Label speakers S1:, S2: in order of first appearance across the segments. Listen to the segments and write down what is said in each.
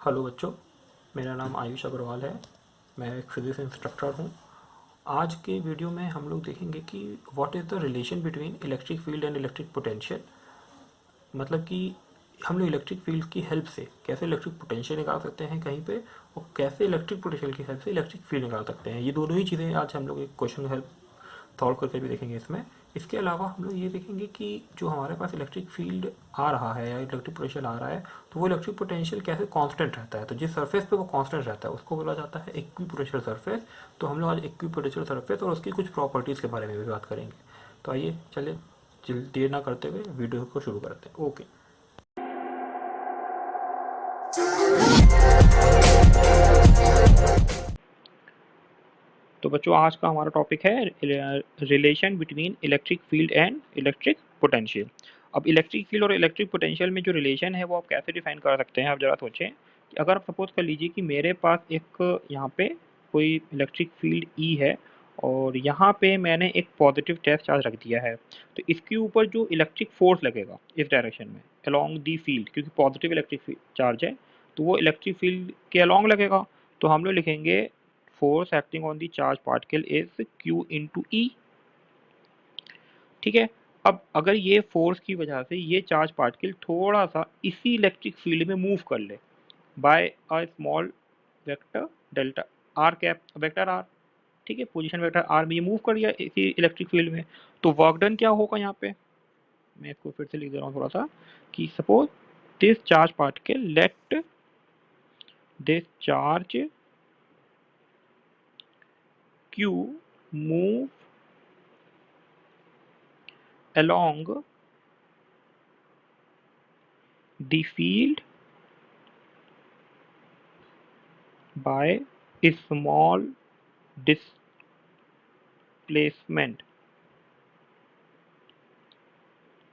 S1: Hello बच्चों, मेरा नाम आयुष अग्रवाल है। मैं एक फिजिक्स इंस्ट्रक्टर हूँ। आज के वीडियो में हम लोग देखेंगे कि what is the relation between electric field and electric potential. मतलब कि हम लोग इलेक्ट्रिक फील्ड की हेल्प से कैसे इलेक्ट्रिक पोटेंशियल निकाल सकते हैं कहीं पे, और कैसे इलेक्ट्रिक पोटेंशियल की हेल्प से इलेक्ट्रिक फील्ड निकाल सकते हैं। ये दोनों ही चीज़ें आज हम लोग एक क्वेश्चन हेल्प सॉल्व करके भी देखेंगे इसमें। इसके अलावा हम लोग ये देखेंगे कि जो हमारे पास इलेक्ट्रिक फील्ड आ रहा है या इलेक्ट्रिक पोटेंशियल आ रहा है, तो वो इलेक्ट्रिक पोटेंशियल कैसे कांस्टेंट रहता है। तो जिस सरफेस पे वो कांस्टेंट रहता है उसको बोला जाता है इक्विपोटेंशियल सरफेस। तो हम लोग आज इक्विपोटेंशियल सरफेस और उसकी कुछ प्रॉपर्टीज़ के बारे में भी बात करेंगे। तो आइए चलिए देर ना करते हुए वीडियो को शुरू करते हैं। ओके, तो बच्चों आज का हमारा टॉपिक है relation between electric field and electric potential. अब इलेक्ट्रिक फील्ड और इलेक्ट्रिक पोटेंशियल में जो रिलेशन है वो आप कैसे डिफाइन कर सकते हैं। आप जरा सोचें कि अगर आप सपोज कर लीजिए कि मेरे पास एक यहाँ पे कोई इलेक्ट्रिक फील्ड ई है और यहाँ पे मैंने एक पॉजिटिव टेस्ट चार्ज रख दिया है, तो इसके ऊपर जो इलेक्ट्रिक फोर्स लगेगा इस डायरेक्शन में अलोंग दी फील्ड, क्योंकि पॉजिटिव इलेक्ट्रिक चार्ज है तो वो इलेक्ट्रिक फील्ड के अलोंग लगेगा। तो हम लोग लिखेंगे force acting on the charged particle is q into e। ठीक है। अब अगर ये फोर्स की वजह से ये चार्ज पार्टिकल थोड़ा सा इसी इलेक्ट्रिक फील्ड में मूव कर ले by a small vector delta r cap vector r. ठीक है, पोजीशन वेक्टर आर में ये मूव कर गया इसी इलेक्ट्रिक फील्ड में, तो वर्क डन क्या होगा यहाँ पे। मैं इसको फिर से लिख दे रहा हूँ थोड़ा सा कि suppose this charge particle let this charge q move along the field by a small displacement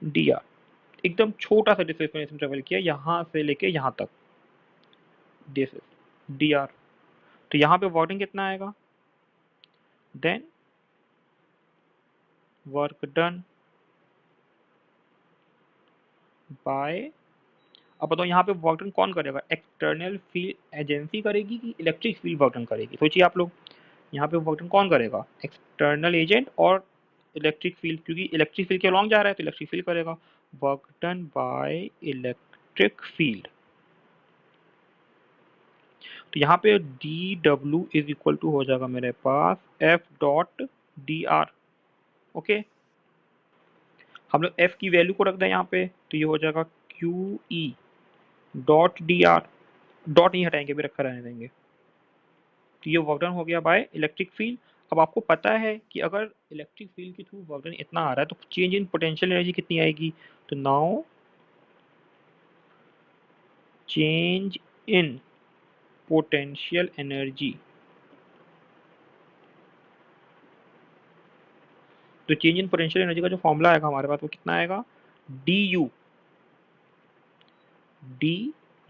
S1: dr। एकदम छोटा सा डिस्प्लेसमेंट इसमें ट्रेवल किया यहाँ से लेके यहाँ तक, दिस इज dr। तो यहाँ पे वर्किंग कितना आएगा, देन वर्क डन बाय। अब बताओ यहाँ पे वर्क डन कौन करेगा, एक्सटर्नल फील्ड एजेंसी करेगी कि इलेक्ट्रिक फील्ड वर्क डन करेगी। सोचिए आप लोग, यहाँ पे वर्क डन कौन करेगा, एक्सटर्नल एजेंट और इलेक्ट्रिक फील्ड, क्योंकि इलेक्ट्रिक फील्ड के अलॉन्ग जा रहा है तो इलेक्ट्रिक फील्ड करेगा। Work done by electric field, तो यहाँ पे D W is equal to हो जाएगा मेरे पास F dot D R. Okay, हम लोग एफ की वैल्यू को रख दें यहाँ पे, तो ये हो जाएगा Q E dot D R. Dot नहीं हटाएंगे, भी रखा रहने देंगे। तो ये वर्क डन हो गया बाय इलेक्ट्रिक फील्ड। अब आपको पता है कि अगर इलेक्ट्रिक फील्ड के थ्रू वर्क डन इतना आ रहा है तो चेंज इन पोटेंशियल एनर्जी कितनी आएगी। तो now change in potential energy, तो चेंज इन पोटेंशियल एनर्जी का जो फॉर्मूला आएगा हमारे पास वो कितना आएगा, d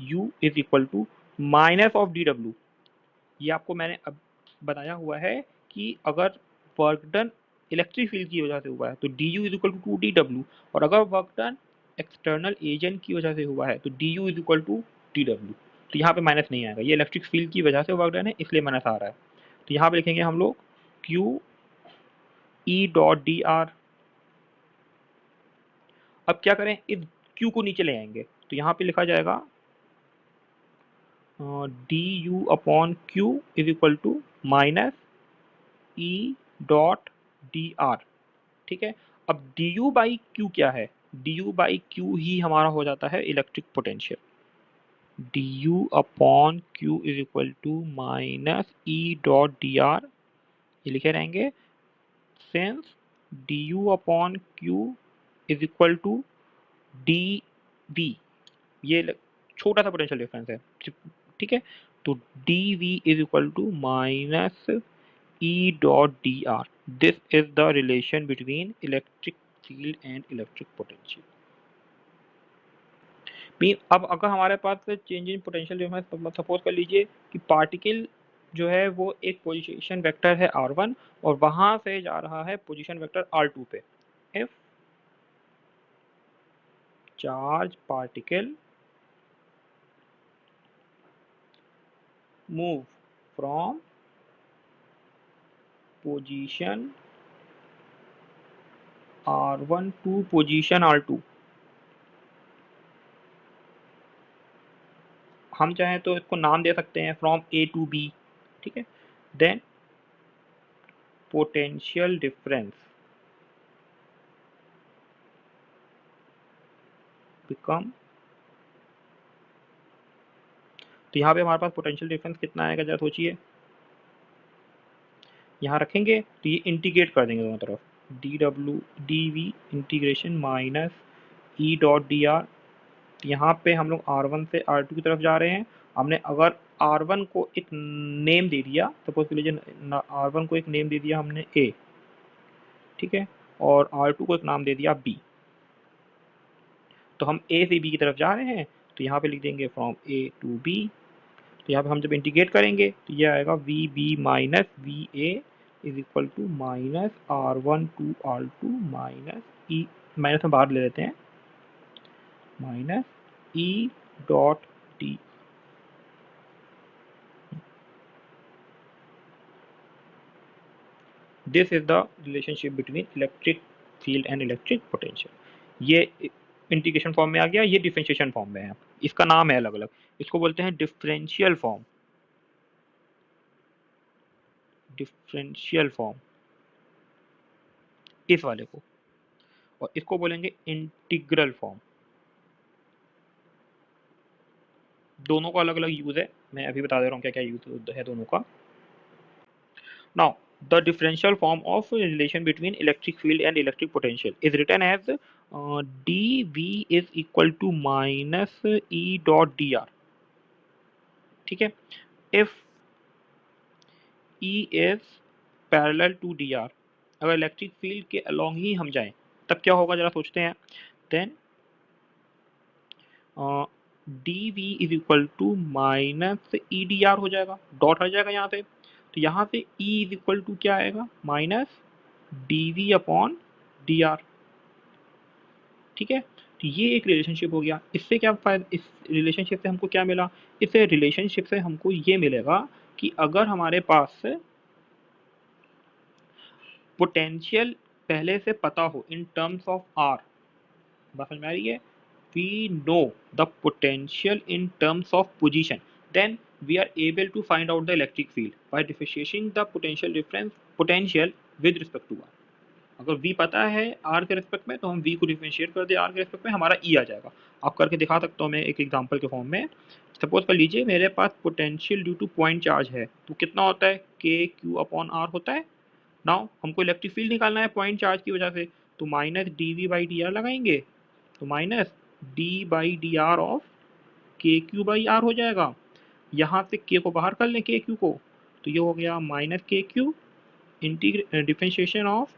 S1: u is equal to minus of d डब्ल्यू। ये आपको मैंने अब बताया हुआ है कि अगर वर्क डन इलेक्ट्रिक फील्ड की वजह से हुआ है तो d u is equal to d डब्ल्यू, और अगर वर्क डन एक्सटर्नल एजेंट की वजह से हुआ है तो d u is equal to d डब्ल्यू। तो यहाँ पे माइनस नहीं आएगा, ये इलेक्ट्रिक फील्ड की वजह से वर्क डन है इसलिए माइनस आ रहा है। तो यहाँ पे लिखेंगे हम लोग Q E dot D r. अब क्या करें, इस क्यू को नीचे ले आएंगे, तो यहाँ पे लिखा जाएगा d u upon q is equal to minus E dot D r. ठीक है। अब डी यू बाई क्यू क्या है, डी यू बाई क्यू ही हमारा हो जाता है electric potential. D u upon q is equal to minus E dot D r, ये लिखे रहेंगे since d u upon q is equal to D v. ये छोटा सा पोटेंशियल डिफरेंस है। ठीक है, तो D we is equal to minus E dot D R. This is the relation between electric field and electric potential. Mean अब अगर हमारे पास change in potential difference, suppose कर लीजिए कि पार्टिकल जो है वो एक पोजीशन वेक्टर है r1 और वहां से जा रहा है पोजीशन वेक्टर r2 पे। If charge particle move from position R1 to position R2। हम चाहें तो इसको नाम दे सकते हैं फ्रॉम A to B, ठीक है। देन पोटेंशियल डिफरेंस बिकम, तो यहाँ पे हमारे पास पोटेंशियल डिफरेंस कितना आएगा जरा सोचिए। यहाँ रखेंगे तो ये इंटीग्रेट कर देंगे दोनों तरफ, डी डब्ल्यू डी वी इंटीग्रेशन माइनस ई डॉट डी आर। यहाँ पे हम लोग R1 से R2 की तरफ जा रहे हैं। हमने अगर R1 को एक नेम दे दिया, सपोज के लिए R1 को एक नेम दे दिया हमने A, ठीक है, और R2 को एक नाम दे दिया B, तो हम A से B की तरफ जा रहे हैं, तो यहाँ पे लिख देंगे फ्रॉम A टू B। तो यहाँ पे हम जब इंटीग्रेट करेंगे तो ये आएगा v B minus V A is equal to minus R1 to R2 minus e, minus में बाहर ले लेते हैं, minus E dot d. This is the relationship between electric field and electric potential. ये इंटीग्रेशन फॉर्म में आ गया, ये डिफरेंशिएशन फॉर्म में है, इसका नाम है अलग अलग, इसको बोलते हैं डिफरेंशियल फॉर्म, डिफरेंशियल फॉर्म इस वाले को, और इसको बोलेंगे इंटीग्रल फॉर्म। दोनों का अलग अलग यूज है, मैं अभी बता दे रहा हूँ क्या क्या यूज है दोनों का। Now the differential form of relation between electric field and electric potential is written as dv is equal to minus e dot dr, ठीक है। if e is parallel to dr, अगर इलेक्ट्रिक फील्ड के along ही हम जाएं तब क्या होगा जरा सोचते हैं। Then d we is equal to minus e d r हो जाएगा, डॉट हट जाएगा यहाँ से, तो यहाँ से E इज इक्वल टू क्या आएगा, minus d we upon d r, ठीक है। तो ये एक रिलेशनशिप हो गया। इससे क्या फायदा, इस रिलेशनशिप से हमको क्या मिला, इस रिलेशनशिप से हमको ये मिलेगा कि अगर हमारे पास पोटेंशियल पहले से पता हो इन टर्म्स ऑफ आर, बात समझ में आ रही है, we know the potential in terms of position, then we are able to find out the electric field by differentiating the potential with respect to r। अगर v पता है r के respect में तो हम v को डिफरेंशिएट कर दे r के रिस्पेक्ट में, हमारा e आ जाएगा। आप करके दिखा सकता हूँ मैं एक एग्जांपल के फॉर्म में। सपोज कर लीजिए मेरे पास potential due to point charge है, तो कितना होता है, k q अपॉन r होता है। नाउ हमको इलेक्ट्रिक फील्ड निकालना है पॉइंट चार्ज की वजह से, तो minus d v by d r लगाएंगे, तो minus d by d r of k q by r हो जाएगा। यहाँ से के को बाहर कर लें, के क्यू को, तो ये हो गया minus k q differentiation of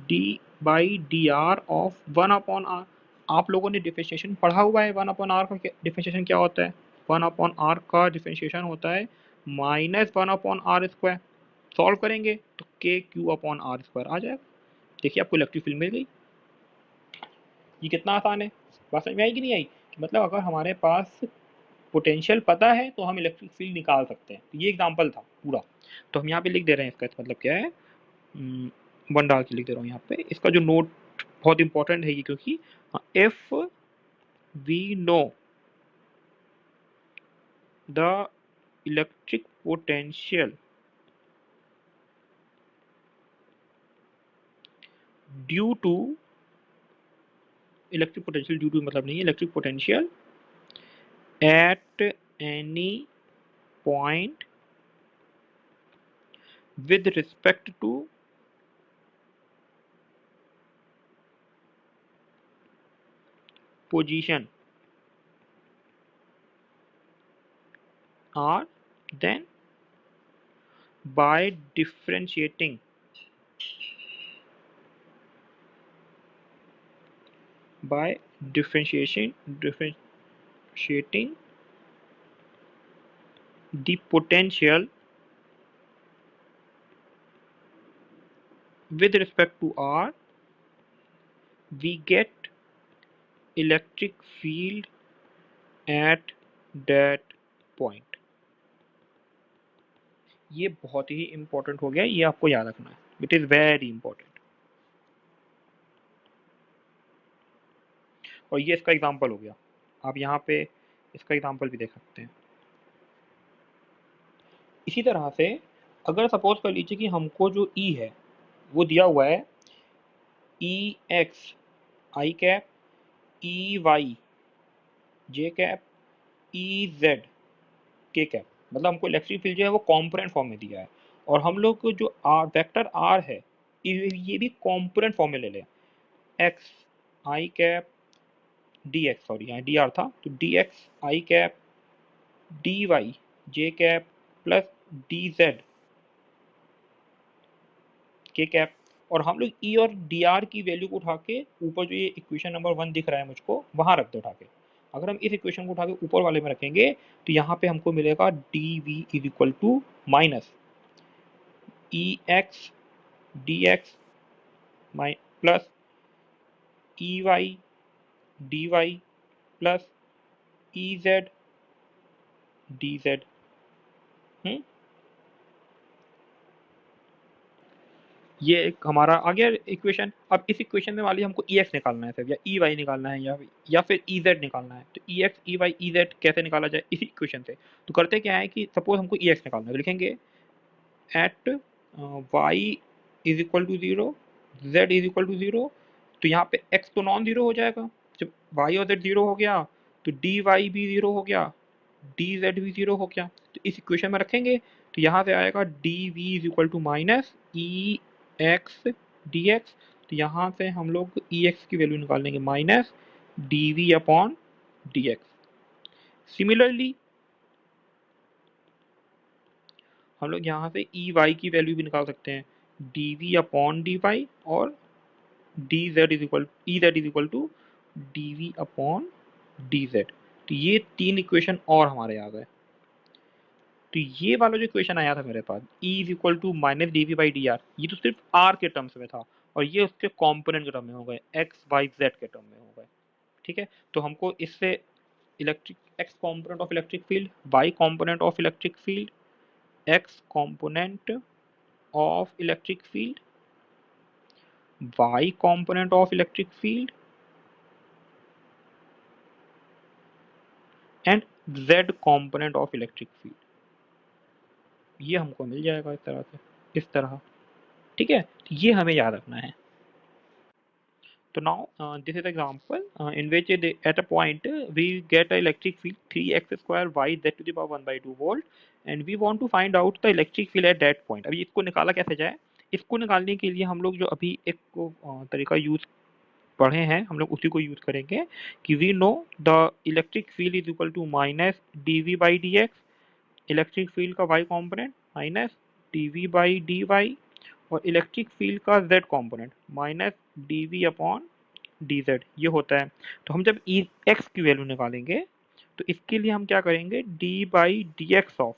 S1: d by d r of one upon r. आप लोगों ने डिफरेंशिएशन पढ़ा हुआ है, वन अपॉन आर का डिफरेंशिएशन क्या होता है, वन अपॉन आर का डिफरेंशिएशन होता है minus one upon r square. Solve करेंगे तो k Q upon r square आ जाएगा। देखिए आपको इलेक्ट्रिक फील्ड मिल गई। ये कितना आसान है, बात समझ में आई कि नहीं आई, कि मतलब अगर हमारे पास पोटेंशियल पता है तो हम इलेक्ट्रिक फील्ड निकाल सकते हैं। तो ये एग्जांपल था पूरा, तो हम यहाँ पे लिख दे रहे हैं, इसका मतलब क्या है, वन डाल के लिख दे रहा हूँ यहाँ पे। इसका जो नोट बहुत इंपॉर्टेंट है ये, क्योंकि if we know the electric potential due to, electric potential due to मतलब नहीं है, electric potential at any point with respect to position R, then by differentiating differentiating the potential with respect to R, we get electric field at that point। ये बहुत ही important हो गया, ये आपको याद रखना है, इट इज़ वेरी इंपॉर्टेंट। और ये इसका एग्जाम्पल हो गया, आप यहाँ पे इसका एग्जाम्पल भी देख सकते हैं। इसी तरह से अगर सपोज कर लीजिए कि हमको जो ई है वो दिया हुआ है ई एक्स आई कैप ई वाई जे कैप ई जेड के कैप, मतलब हमको इलेक्ट्रिक फील्ड जो है वो कॉम्पोनेंट फॉर्म में दिया है, और हम लोग को जो आर वेक्टर आर है ये भी कॉम्पोनेंट फॉर्म में ले लें। एक्स आई कैप डी एक्स, सॉरी यहाँ डी आर था, तो डी एक्स आई कैप डी वाई जे कैप प्लस डी जेड के कैप। और हम लोग ई और डी आर की वैल्यू को उठा के ऊपर जो ये इक्वेशन नंबर 1 दिख रहा है मुझको वहां रख दो उठा के। अगर हम इस इक्वेशन को उठा के ऊपर वाले में रखेंगे तो यहाँ पे हमको मिलेगा d we is equal to minus e x d x plus e y d y plus e z d z. ये एक हमारा आ गया इक्वेशन। अब इस इक्वेशन में वाली हमको ई एक्स निकालना है सिर्फ, या ई वाई निकालना है, या फिर ई जेड निकालना है। तो ई एक्स ई वाई ई जेड कैसे निकाला जाए इसी इक्वेशन से? तो करते क्या है कि सपोज हमको ई एक्स निकालना है, तो लिखेंगे at y is equal to zero z is equal to zero. तो यहाँ पे एक्स तो नॉन जीरो हो जाएगा, जब वाई और जेड जीरो हो गया तो डी वाई भी जीरो हो गया, डी जेड भी जीरो हो गया। तो इस इक्वेशन में रखेंगे तो यहाँ से आएगा d we is equal to minus e x d x. तो यहाँ से हम लोग ई एक्स की वैल्यू निकाल लेंगे minus d we upon d x. Similarly हम लोग यहाँ से ई वाई की वैल्यू भी निकाल सकते हैं, D we upon D Y, और D Z is equal E Z is equal to D we upon D Z. तो ये तीन इक्वेशन और हमारे आ गए। तो ये वाला जो इक्वेशन आया था मेरे पास E is equal to minus d v by d r, ये तो सिर्फ R के टर्म्स में था, और ये उसके कॉम्पोनेंट के टर्म में हो गए, एक्स वाई जेड के टर्म में हो गए। ठीक है, तो हमको इससे electric x component of electric field, y component of electric field, x component of electric field, y component of electric field and z component of electric field, ये हमको मिल जाएगा इस तरह से, इस तरह। ठीक है, तो ये हमें याद रखना है। So now this is example in which at a point we get an electric field 3x square y z to the power 1 by 2 volt, and we want to find out the electric field at that point। अभी इसको निकाला कैसे जाए? इसको निकालने के लिए हम लोग जो अभी एक तरीका यूज पढ़े हैं हम लोग उसी को यूज करेंगे कि we know the electric field is equal to minus d v by d x, electric field का y component minus d v by d Y, और इलेक्ट्रिक फील्ड का z component minus d we upon D z, ये होता है। तो हम जब ई x की वैल्यू निकालेंगे तो इसके लिए हम क्या करेंगे, d by d x of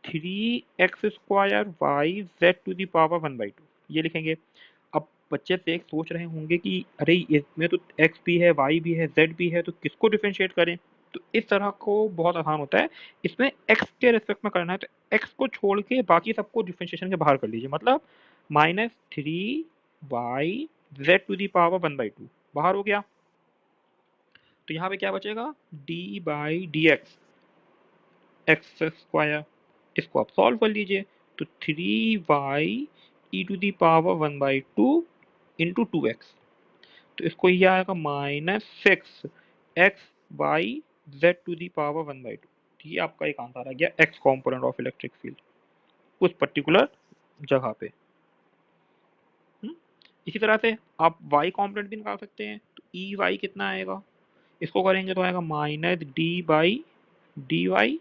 S1: three x square y z to the power 1/2 ये लिखेंगे। अब बच्चे से एक सोच रहे होंगे कि अरे इसमें तो एक्स भी है वाई भी है जेड भी है, तो किसको डिफ्रेंशिएट करें? तो इस तरह को बहुत आसान होता है, इसमें एक्स के रेस्पेक्ट में करना है तो एक्स को छोड़ के बाकी सबको डिफ्रेंशिएशन के बाहर कर लीजिए, मतलब minus three y z to the power 1/2 बाहर हो गया। तो यहाँ पे क्या बचेगा, d by d x x square, इसको आप सॉल्व कर लीजिए। तो three y e to the power 1/2 into two x, तो इसको ये आएगा minus six x y z to the power 1/2। तो ये आपका एक आंसर आ गया x component of electric field उस पर्टिकुलर जगह पे। इसी तरह से आप वाई कॉम्पोनेंट भी निकाल सकते हैं। तो ई वाई कितना आएगा, इसको करेंगे तो आएगा minus d by d y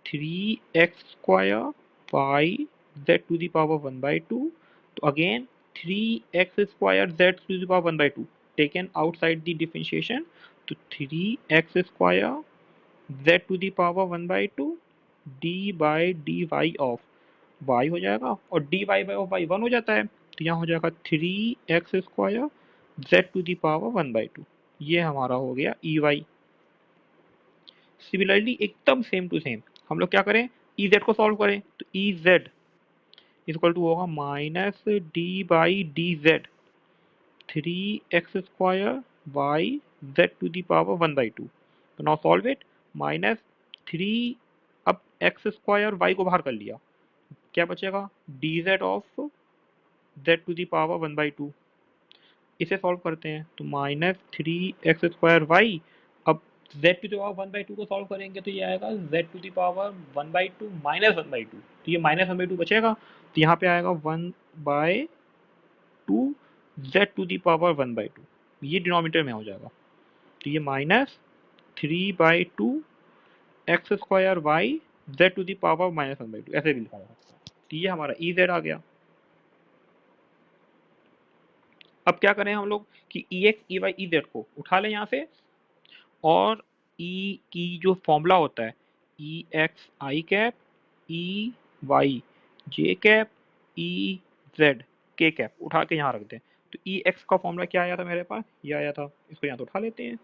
S1: three x square y z to the power 1/2। तो again three x square z to the power 1/2 taken outside the differentiation, तो three x square z to the power 1/2 d by d y of y हो जाएगा, और d y by of y 1 हो जाता है, तो यहाँ हो जाएगा three x square z to the power 1/2। ये हमारा हो गया ई वाई। सिमिलरली एकदम सेम टू सेम हम लोग क्या करें, ई जेड को सॉल्व करें तो ई जेड इक्वल टू होगा minus d by d z 3x² y z to the power 1/2। तो नाउ सॉल्व इट। माइनस 3, अब x² y को बाहर कर लिया, क्या बचेगा d z of z to the power 1/2। इसे सॉल्व करते हैं तो -3x²y, अब z टू दी पावर 1/2 को सॉल्व करेंगे तो ये आएगा z to the power 1/2 minus 1/2, तो ये -1/2 बचेगा, तो यहाँ पे आएगा 1/2 z टू दी पावर 1/2, ये डिनोमिनेटर में हो जाएगा। तो ये -3/2 x²y z to the power -1/2 ऐसे भी लिखा जा सकता है। तो ये हमारा ई जेड आ गया। अब क्या करें हम लोग कि ई एक्स ई वाई ई जेड को उठा लें यहाँ से, और ई की जो फॉर्मूला होता है ई एक्स आई कैप ई वाई जे कैप ई जेड के कैप उठा के यहाँ रख दें। तो ई एक्स का फॉर्मूला क्या आया था मेरे पास, ये आया था, इसको यहाँ तो उठा लेते हैं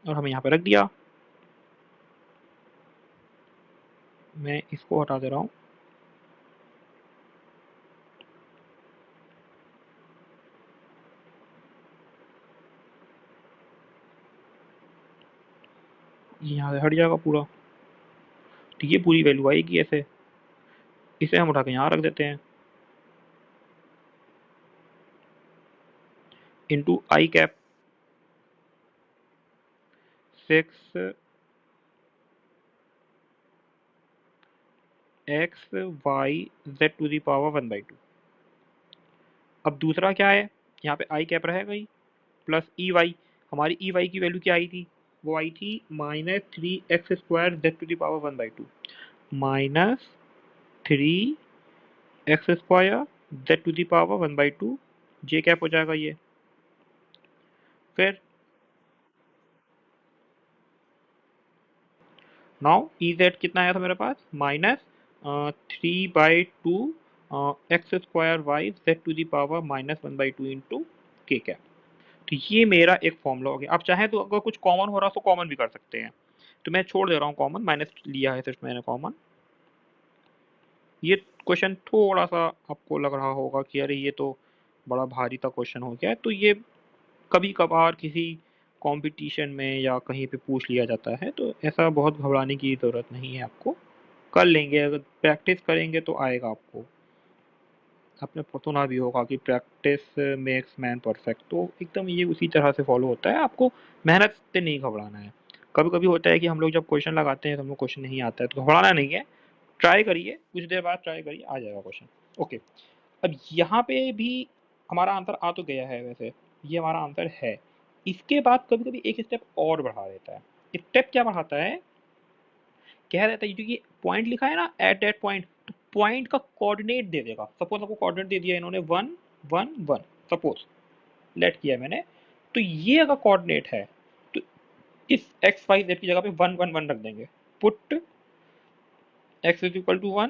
S1: और हमें यहाँ पे रख दिया। मैं इसको हटा दे रहा हूँ। यहाँ से हट जाएगा पूरा, तो ये पूरी वैल्यू आएगी ऐसे। इसे हम उठा के यहाँ रख देते हैं into i cap 6 x y z to the power 1/2। अब दूसरा क्या है, यहाँ पे आई कैप रहेगा ही, प्लस ई वाई। हमारी ई वाई की वैल्यू क्या आई थी, वो आई थी -3x² z to the power 1/2 -3x² z to the power 1/2 j cap हो जाएगा ये। फिर नाउ ई जेड कितना आया था मेरे पास, -3/2 x² y z to the power -1/2 into k cap. तो ये मेरा एक फॉर्मूला हो गया। आप चाहें तो अगर कुछ कॉमन हो रहा तो कॉमन भी कर सकते हैं, तो मैं छोड़ दे रहा हूँ कॉमन, माइनस लिया है सिर्फ मैंने कॉमन। ये क्वेश्चन थोड़ा सा आपको लग रहा होगा कि अरे ये तो बड़ा भारी सा क्वेश्चन हो गया है, तो ये कभी कभार किसी कंपटीशन में या कहीं पे पूछ लिया जाता है, तो ऐसा बहुत घबराने की ज़रूरत नहीं है आपको। कर लेंगे, अगर प्रैक्टिस करेंगे तो आएगा आपको। आपने सुना भी होगा कि प्रैक्टिस मेक्स मैन परफेक्ट, तो एकदम ये उसी तरह से फॉलो होता है। आपको मेहनत से नहीं घबराना है। कभी कभी होता है कि हम लोग जब क्वेश्चन लगाते हैं तो हमको क्वेश्चन नहीं आता है, तो घबराना नहीं है, ट्राई करिए, कुछ देर बाद ट्राई करिए, आ जाएगा क्वेश्चन। ओके, अब यहाँ पे भी हमारा आंसर आ तो गया है वैसे, ये हमारा आंसर है। इसके बाद कभी कभी एक स्टेप और बढ़ा देता है। स्टेप क्या बढ़ाता है, कह देता है क्योंकि पॉइंट लिखा है ना एट दैट पॉइंट, तो पॉइंट का कोऑर्डिनेट दे देगा। सपोज आपको कोऑर्डिनेट दे दिया इन्होंने 1 1 1, सपोज लेट किया मैंने, तो ये अगर कोऑर्डिनेट है तो इस एक्स वाई जेड की जगह पे 1 1 1 रख देंगे। Put x is equal to 1,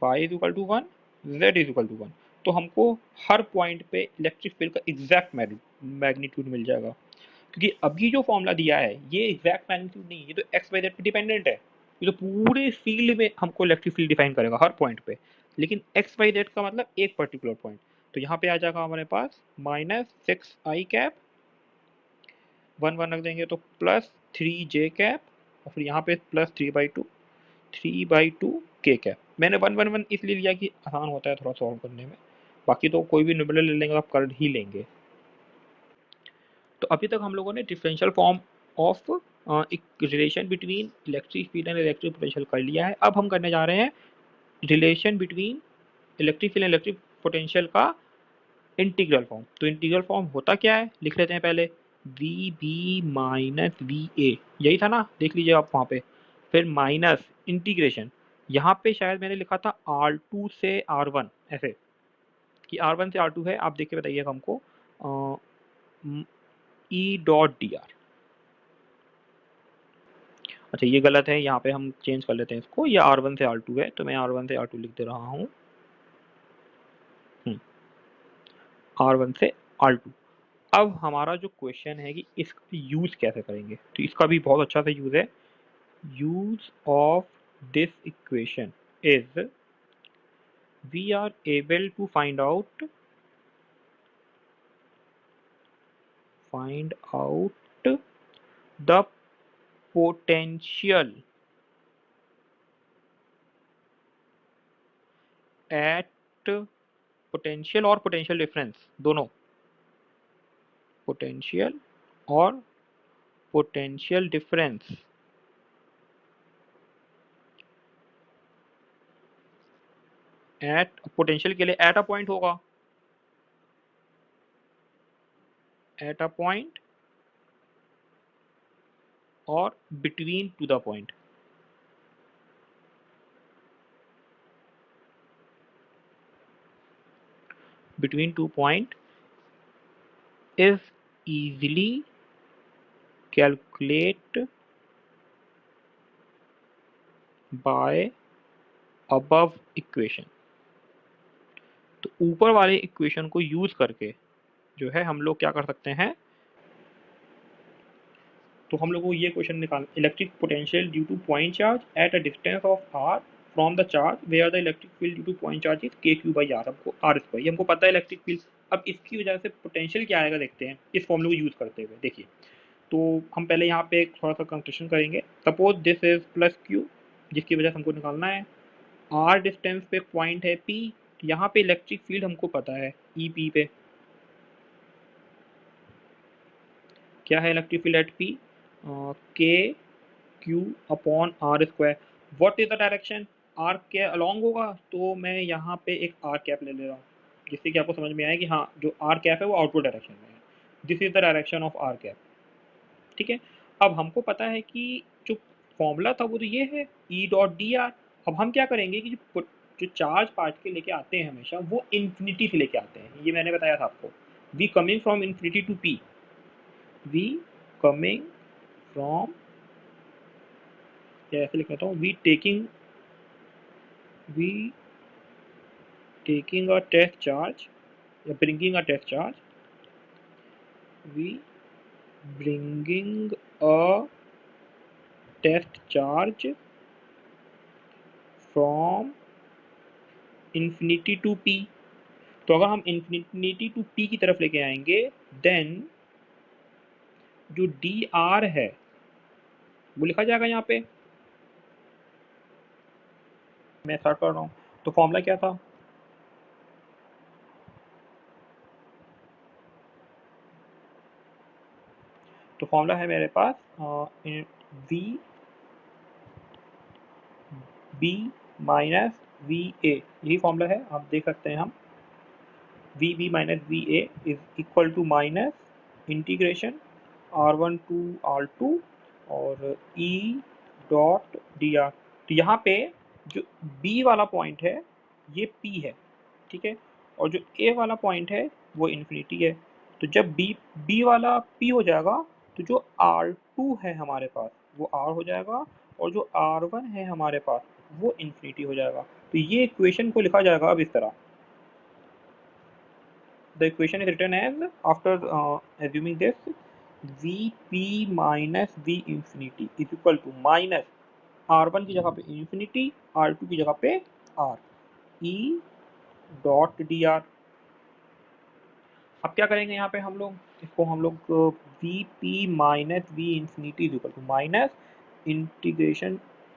S1: y is equal to 1, z is equal to 1, तो हमको हर पॉइंट पे इलेक्ट्रिक फील्ड का एग्जैक्ट मैग्नीट्यूड मिल जाएगा। क्योंकि अभी जो फॉर्मूला दिया है ये एग्जैक्ट मैग्नीट्यूड नहीं है, ये तो एक्स वाई जेड पे डिपेंडेंट है। ये तो पूरे फील्ड में हमको इलेक्ट्रिक फील्ड डिफाइन करेगा हर पॉइंट पे, लेकिन एक्स वाई जेड का मतलब एक पर्टिकुलर पॉइंट। तो यहाँ पे आ जाएगा हमारे पास -6i कैप, 1 1 रख देंगे तो +3j कैप, और फिर यहाँ पे +3/2 के कैप। मैंने 1 1 1 इसलिए लिया कि आसान होता है थोड़ा सॉल्व करने में, बाकी तो कोई भी न्यूमेरल ले लेंगे आप कर ही लेंगे। तो अभी तक हम लोगों ने डिफरेंशियल फॉर्म ऑफ एक relation between electric field and electric potential कर लिया है। अब हम करने जा रहे हैं relation between electric field and electric potential का इंटीग्रल फॉर्म। तो इंटीग्रल फॉर्म होता क्या है लिख लेते हैं पहले, v B minus V A, यही था ना, देख लीजिए आप वहाँ पे। फिर माइनस इंटीग्रेशन, यहाँ पे शायद मैंने लिखा था R2 से R1 ऐसे, कि R1 से R2 है, आप देख के बताइएगा हमको। ई डॉट डी आर, अच्छा ये गलत है, यहाँ पे हम चेंज कर लेते हैं इसको, ये R1 से R2 है, तो मैं R1 से R2 लिख दे रहा हूँ, R1 से R2। अब हमारा जो क्वेश्चन है कि इसका यूज़ कैसे करेंगे, तो इसका भी बहुत अच्छा सा यूज़ है। use of this equation is we are able to find out the potential at potential और potential difference दोनों potential और potential difference at potential के लिए at a point होगा at a point और between to the point between 2 point is easily calculate by above equation। तो ऊपर वाले इक्वेशन को यूज करके जो है हम लोग क्या कर सकते हैं, तो हम लोग को ये क्वेश्चन निकाल electric potential due to point charge at a distance of r from the charge where the electric field due to point charge is k q by r. हमको आर स्क्वायर, ये हमको पता है इलेक्ट्रिक फील्ड। अब इसकी वजह से potential क्या आएगा देखते हैं इस फॉर्मूले को यूज करते हुए। देखिए तो हम पहले यहाँ पे थोड़ा सा कंस्ट्रक्शन करेंगे। Suppose this is plus Q जिसकी वजह से हमको निकालना है आर डिस्टेंस पे पॉइंट है पी। यहाँ पे इलेक्ट्रिक फील्ड हमको पता है ई पी पे क्या है electric field at p k Q upon r square. What is the direction r के अलॉन्ग होगा तो मैं यहाँ पे एक आर कैप ले रहा हूँ जिससे कि आपको समझ में आए कि हाँ जो आर कैप है वो आउटवर्ड डायरेक्शन में है। This is the direction of r cap. ठीक है, अब हमको पता है कि जो फॉर्मूला था वो तो ये है ई डॉट डी आर। अब हम क्या करेंगे कि जो चार्ज पार्ट के लेके आते हैं हमेशा वो इन्फिनिटी से लेके आते हैं, ये मैंने बताया था आपको। We coming from infinity to p, we coming from, या ऐसे लिख लेता हूँ we taking a test charge या bringing a test charge, we bringing a test charge from infinity to p। तो अगर हम infinity to p की तरफ लेके आएंगे देन जो डी आर है वो लिखा जाएगा यहाँ पे। मैं स्टार्ट कर रहा हूँ। तो फॉर्मूला क्या था, तो फॉर्मूला है मेरे पास V B minus V A, यही फॉर्मूला है आप देख सकते हैं। हम V B minus V A is equal to minus integration R1 to R2 और E डॉट डी आर। तो यहाँ पे जो B वाला पॉइंट है ये P है, ठीक है, और जो A वाला पॉइंट है वो इन्फिनिटी है। तो जब B वाला P हो जाएगा तो जो R2 है हमारे पास वो R हो जाएगा और जो R1 है हमारे पास वो इन्फिनिटी हो जाएगा। तो ये इक्वेशन को लिखा जाएगा अब इस तरह। The equation is written as after assuming this Vp minus V infinity is equal to minus R1 की जगह पे infinity, R2 की जगह पे R, E dot D r. अब क्या करेंगे यहाँ पे हम लोग, इसको हम लोग Vp minus we infinity is equal to minus integration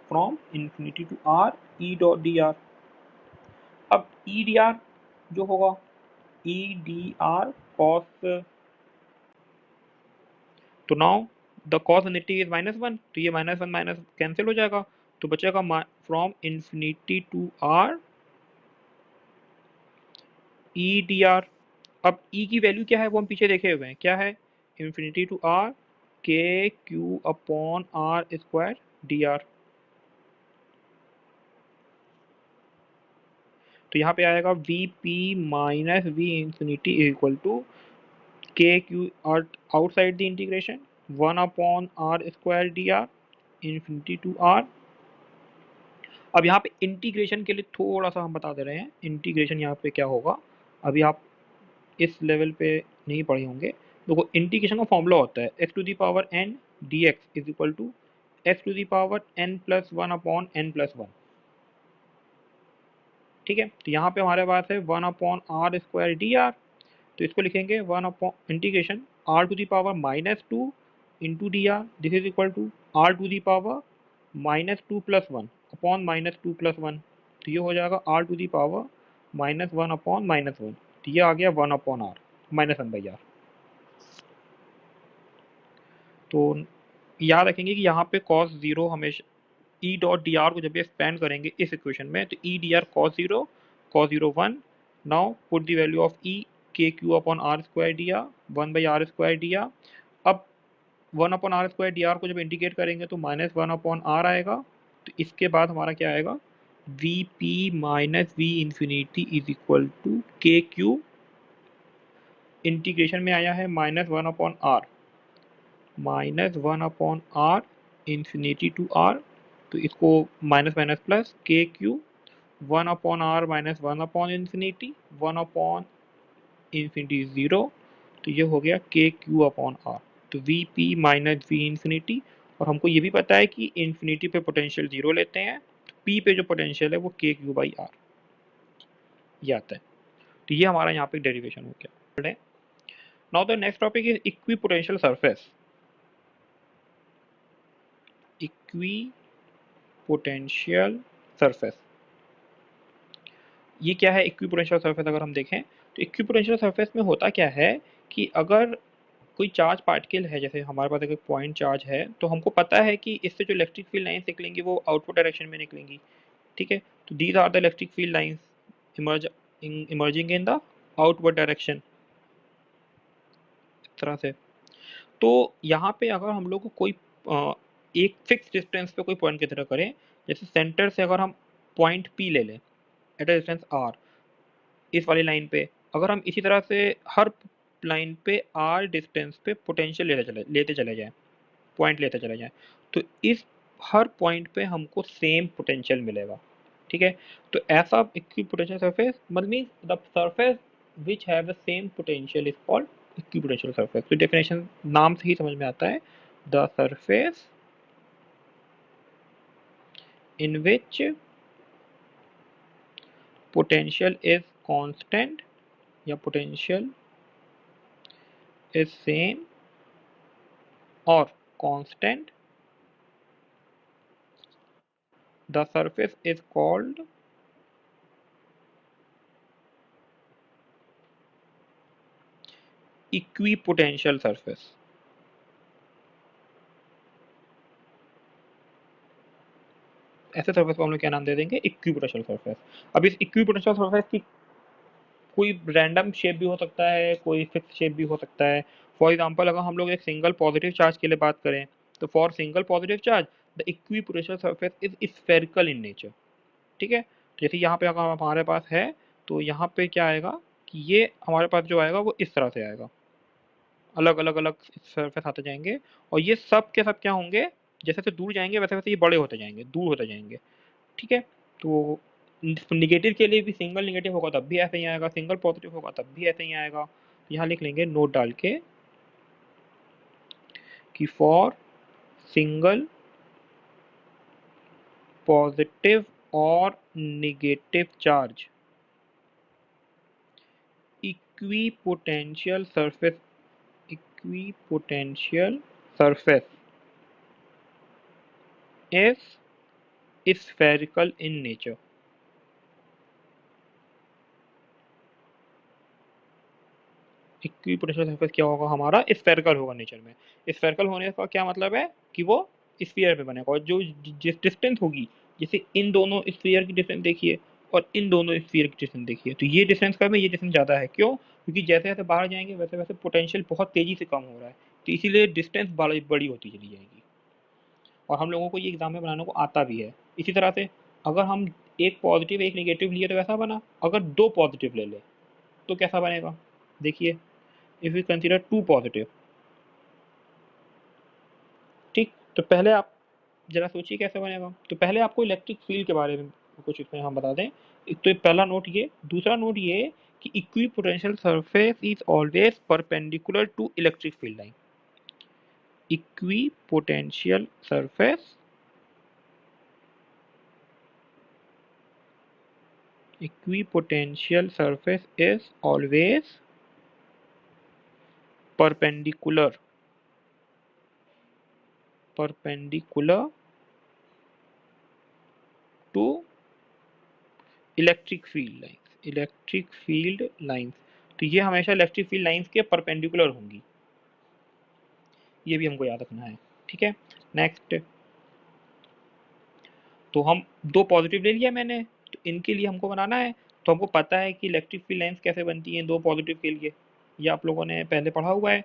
S1: from infinity to R E dot D r. अब E डी आर जो होगा E डी आर कॉस, तो now the cos unity is -1, तो ये -1 माइनस कैंसिल हो जाएगा तो बचेगा from infinity to r e d r. अब ई की वैल्यू क्या है वो हम पीछे देखे हुए हैं, क्या है infinity to r k Q upon r square d r. तो यहाँ पे आएगा V P minus we infinity is equal to के q outside the integration 1 upon r square d r infinity to r. अब यहाँ पे इंटीग्रेशन के लिए थोड़ा सा हम बता दे रहे हैं इंटीग्रेशन यहाँ पे क्या होगा, अभी आप इस लेवल पे नहीं पढ़े होंगे। देखो इंटीग्रेशन का फॉर्मूला होता है x to the power n dx is equal to x to the power n+1/n+1। ठीक है, तो यहाँ पे हमारे पास है 1/r² dr, तो इसको लिखेंगे 1/इंटीग्रेशन r to the power -2 into d are, this is equal to r to the power -2+1/-2+1, तो ये हो जाएगा r टू दी पावर -1/-1, तो ये आ गया 1/r -1/r। तो याद रखेंगे कि यहाँ पे cos 0 हमेशा ई डॉट डी आर को जब एक्सपेंड करेंगे इस इक्वेशन में, तो E d r cos 0 1। Now put the value of E k Q upon r² dr 1/r² dr। अब 1/r² dr को जब इंटीग्रेट करेंगे तो -1/r आएगा, तो इसके बाद हमारा क्या आएगा, V P minus we infinity is equal to के क्यू, इंटीग्रेशन में आया है -1/r इंफिनिटी टू r, तो इसको minus minus plus K Q 1/r -1/infinity 1/infinity 0, तो ये हो गया के क्यू अपॉन आर, तो V P minus we infinity. और हमको ये भी पता है कि इंफिनिटी पे पोटेंशियल 0 लेते हैं, तो पी पे जो पोटेंशियल है वो के क्यू बाई आर ये आता है। तो ये हमारा यहाँ पे डेरिवेशन हो गया। Now the next topic is equi potential surface. Equi potential surface, ये क्या है इक्विपोटेंशियल सरफेस? अगर हम देखें तो इक्विपोटेंशियल सरफेस में होता क्या है कि अगर कोई चार्ज पार्टिकल है, जैसे हमारे पास अगर पॉइंट चार्ज है, तो हमको पता है कि इससे जो इलेक्ट्रिक फील्ड लाइंस निकलेंगी वो आउटपुट डायरेक्शन में निकलेंगी। ठीक है, तो these are the electric field lines emerging in the outward direction, इस तरह से। तो यहाँ पे अगर हम लोग को कोई एक फिक्स डिस्टेंस पे कोई पॉइंट की तरह करें, जैसे सेंटर से अगर हम पॉइंट पी ले लें एट अ डिस्टेंस आर, इस वाली लाइन पे अगर हम इसी तरह से हर लाइन पे आर डिस्टेंस पे पोटेंशियल लेते चले जाएं, पॉइंट लेते चले जाएं, तो इस हर पॉइंट पे हमको सेम पोटेंशियल मिलेगा। ठीक है, तो ऐसा equipotential surface means the surface which have the same potential is called equipotential surface. तो डेफिनेशन नाम से ही समझ में आता है, the surface in which potential is constant या potential is same or constant, the surface is called equipotential surface। ऐसे surface को हम लोग क्या नाम दे देंगे, इक्विपोटेंशियल सरफेस। अब इस इक्विपोटेंशियल सरफेस की कोई रैंडम शेप भी हो सकता है, कोई फिक्स शेप भी हो सकता है। फॉर एग्जांपल अगर हम लोग एक सिंगल पॉजिटिव चार्ज के लिए बात करें, तो for single positive charge the equipotential surface is spherical in nature. ठीक है, जैसे यहाँ पे अगर हमारे पास है, तो यहाँ पे क्या आएगा कि ये हमारे पास जो आएगा वो इस तरह से आएगा, अलग अलग अलग सरफेस आते जाएंगे, और ये सब के सब क्या होंगे, जैसे जैसे दूर जाएंगे वैसे वैसे ये बड़े होते जाएंगे, दूर होते जाएंगे। ठीक है, तो निगेटिव के लिए भी सिंगल निगेटिव होगा तब भी ऐसे ही आएगा, सिंगल पॉजिटिव होगा तब भी ऐसे ही आएगा। तो यहाँ लिख लेंगे नोट डाल के कि फॉर सिंगल पॉजिटिव और negative charge equipotential surface is spherical in nature। Equipotential surface क्या होगा हमारा, स्फेरिकल होगा नेचर में। स्फेरिकल होने का क्या मतलब है कि वो स्फीयर पे बनेगा, और जो जिस डिस्टेंस होगी, जैसे इन दोनों स्फीयर की डिस्टेंस देखिए और इन दोनों स्फीयर की डिस्टेंस देखिए, तो ये डिस्टेंस कम है, ये डिस्टेंस ज़्यादा है। क्यों? क्योंकि जैसे जैसे बाहर जाएंगे वैसे वैसे पोटेंशियल बहुत तेज़ी से कम हो रहा है, तो इसीलिए डिस्टेंस बड़ी होती चली जाएगी। और हम लोगों को ये एग्जाम में बनाने को आता भी है। इसी तरह से अगर हम एक पॉजिटिव एक नेगेटिव लिए तो वैसा बना, अगर दो पॉजिटिव ले ले तो कैसा बनेगा, देखिए, if you consider two positive. ठीक, तो पहले आप जरा सोचिए कैसे बनेगा। तो पहले आपको इलेक्ट्रिक फील्ड के बारे में कुछ इसमें हम बता दें। एक तो पहला नोट ये, दूसरा नोट ये कि equipotential surface is always perpendicular to electric field line. equipotential surface is always perpendicular to electric field lines. तो ये हमेशा इलेक्ट्रिक फील्ड लाइंस के परपेंडिकुलर होंगी, ये भी हमको याद रखना है। ठीक है, नेक्स्ट, तो हम दो पॉजिटिव ले लिया मैंने, तो इनके लिए हमको बनाना है। तो हमको पता है कि इलेक्ट्रिक फील्ड लाइंस कैसे बनती हैं दो पॉजिटिव के लिए, ये आप लोगों ने पहले पढ़ा हुआ है।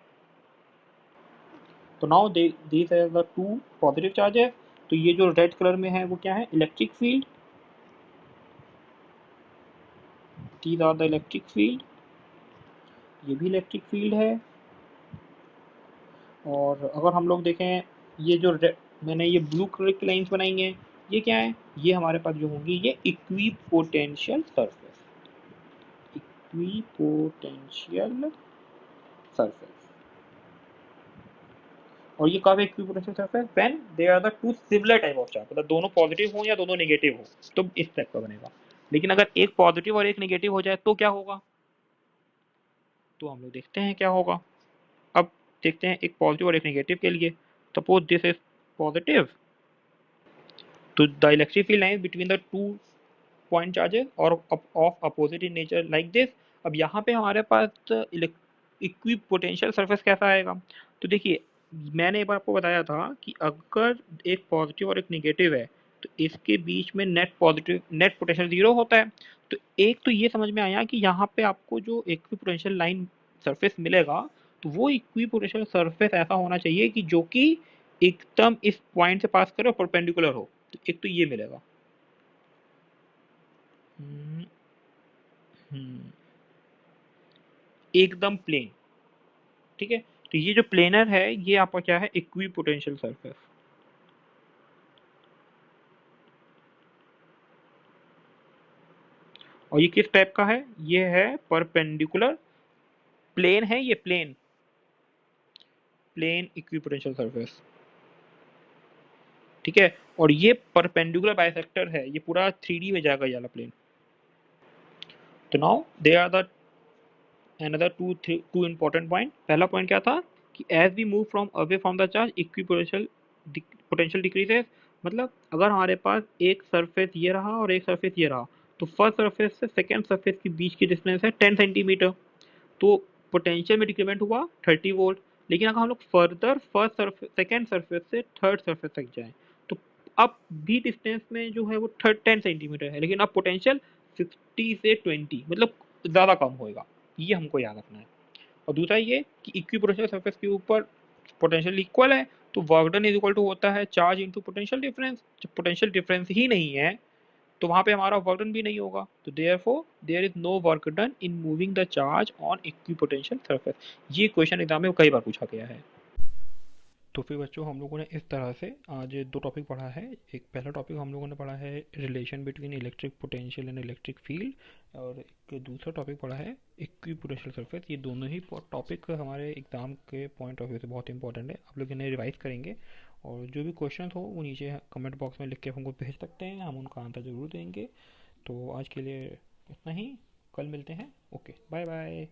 S1: तो now these are the two positive charges. तो ये जो रेड कलर में है वो क्या है, electric field, these are the electric field, ये भी इलेक्ट्रिक फील्ड है। और अगर हम लोग देखें, ये जो मैंने ये ब्लू कलर की लाइंस बनाई हैं, ये क्या है, ये हमारे पास जो होंगी ये इक्विपोटेंशियल सरफेस, इक्विपोटेंशियल सरफेस। और ये कब equipotential surface, when there are the two similar type of charge, मतलब दोनों पॉजिटिव हो या दोनों नेगेटिव हो, तो इस टाइप का बनेगा। लेकिन अगर एक पॉजिटिव और एक नेगेटिव हो जाए तो क्या होगा, तो हम लोग देखते हैं क्या होगा। अब देखते हैं एक पॉजिटिव और एक नेगेटिव के लिए। सपोज दिस इज पॉजिटिव, तो the electric field line between the two point charges और of opposite in nature like this. अब यहाँ पे हमारे पास इक्विपोटेंशियल सरफेस कैसा आएगा, तो देखिए मैंने एक बार आपको बताया था कि अगर एक पॉजिटिव और एक नेगेटिव है तो इसके बीच में नेट पोटेंशियल जीरो होता है। तो एक तो ये समझ में आया कि यहाँ पे आपको जो इक्विपोटेंशियल लाइन सरफेस मिलेगा तो वो इक्विपोटेंशियल सरफेस ऐसा होना चाहिए कि जो कि एकदम इस पॉइंट से पास करे और परपेंडिकुलर हो। तो एक तो ये मिलेगा। हम्म, एकदम प्लेन। ठीक है, तो ये जो प्लेनर है ये आपका क्या है, इक्विपोटेंशियल सरफेस। और ये किस टाइप का है, ये है परपेंडिकुलर, प्लेन है ये, प्लेन इक्विपोटेंशियल सरफेस। ठीक है, और ये परपेंडिकुलर बाइसेक्टर है, ये पूरा 3D में जाएगा ये वाला प्लेन। तो now they are the another two important point। पहला पॉइंट क्या था कि as we move from away from the charge equipotential potential decreases. मतलब अगर हमारे पास एक सरफेस ये रहा और एक सरफेस ये रहा, तो फर्स्ट सरफेस से सेकेंड सरफेस के बीच की डिस्टेंस है 10 सेंटीमीटर, तो पोटेंशियल में डिक्रीमेंट हुआ 30 वोल्ट। लेकिन अगर हम लोग further first surface second surface से थर्ड सरफेस तक जाएं तो अब भी डिस्टेंस में जो है वो 10 सेंटीमीटर है, लेकिन अब पोटेंशियल 50 से 20 मतलब ज़्यादा कम होएगा, ये हमको याद रखना है। और दूसरा ये कि इक्विपोटेंशियल सरफेस के ऊपर पोटेंशियल इक्वल है, तो work done is equal to होता है चार्ज इनटू पोटेंशियल डिफरेंस। जब पोटेंशियल डिफरेंस ही नहीं है तो वहां पे हमारा वर्क डन भी नहीं होगा, तो therefore there is no work done in moving the charge on equipotential surface. ये क्वेश्चन एग्जाम में कई बार पूछा गया है। तो फिर बच्चों हम लोगों ने इस तरह से आज दो टॉपिक पढ़ा है। एक पहला टॉपिक हम लोगों ने पढ़ा है relation between electric potential and electric field, और एक दूसरा टॉपिक पढ़ा है इक्विपोटेंशियल सरफेस। ये दोनों ही टॉपिक हमारे एग्जाम के पॉइंट ऑफ व्यू से बहुत इंपॉर्टेंट है, आप लोग इन्हें रिवाइज करेंगे। और जो भी क्वेश्चन हो वो नीचे कमेंट बॉक्स में लिख के हमको भेज सकते हैं, हम उनका आंसर ज़रूर देंगे। तो आज के लिए इतना ही, कल मिलते हैं। Okay, bye bye.